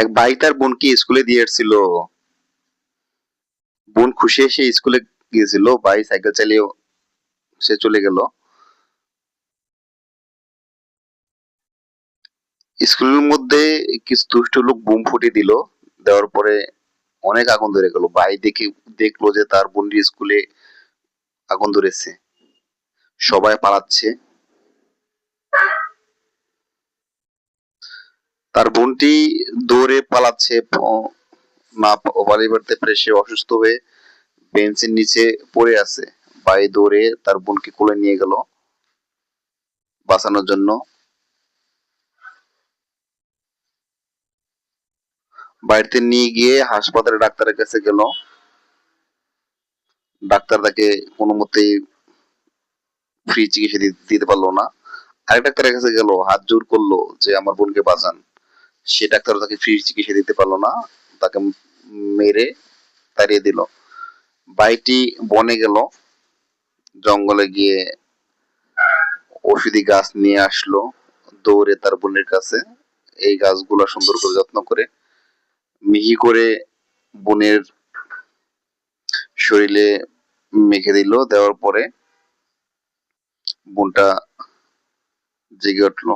এক ভাই তার বোনকে স্কুলে দিয়ে এসেছিল। বোন খুশি সে স্কুলে গিয়েছিল, ভাই সাইকেল চালিয়ে সে চলে গেল। স্কুলের মধ্যে কিছু দুষ্ট লোক বোম ফুটিয়ে দিল। দেওয়ার পরে অনেক আগুন ধরে গেল। ভাই দেখলো যে তার বোনের স্কুলে আগুন ধরেছে। সবাই পালাচ্ছে। তার বোনটি দৌড়ে পালাচ্ছে। না পালিয়ে বাড়তে পেরে সে অসুস্থ হয়ে বেঞ্চের নিচে পড়ে আছে। ভাই দৌড়ে তার বোনকে কোলে নিয়ে গেল বাঁচানোর জন্য। বাড়িতে নিয়ে গিয়ে হাসপাতালে ডাক্তারের কাছে গেল। ডাক্তার তাকে কোনো মতেই ফ্রি চিকিৎসা দিতে পারলো না। আরেক ডাক্তারের কাছে গেল, হাত জোর করলো যে আমার বোনকে বাঁচান। সে ডাক্তার তাকে ফ্রি চিকিৎসা দিতে পারলো না, তাকে মেরে তাড়িয়ে দিল। ভাইটি বনে গেল, জঙ্গলে গিয়ে ঔষধি গাছ নিয়ে আসলো। দৌড়ে তার বোনের কাছে এই গাছগুলো সুন্দর করে যত্ন করে মিহি করে বোনের শরীরে মেখে দিল। দেওয়ার পরে বোনটা জেগে উঠলো।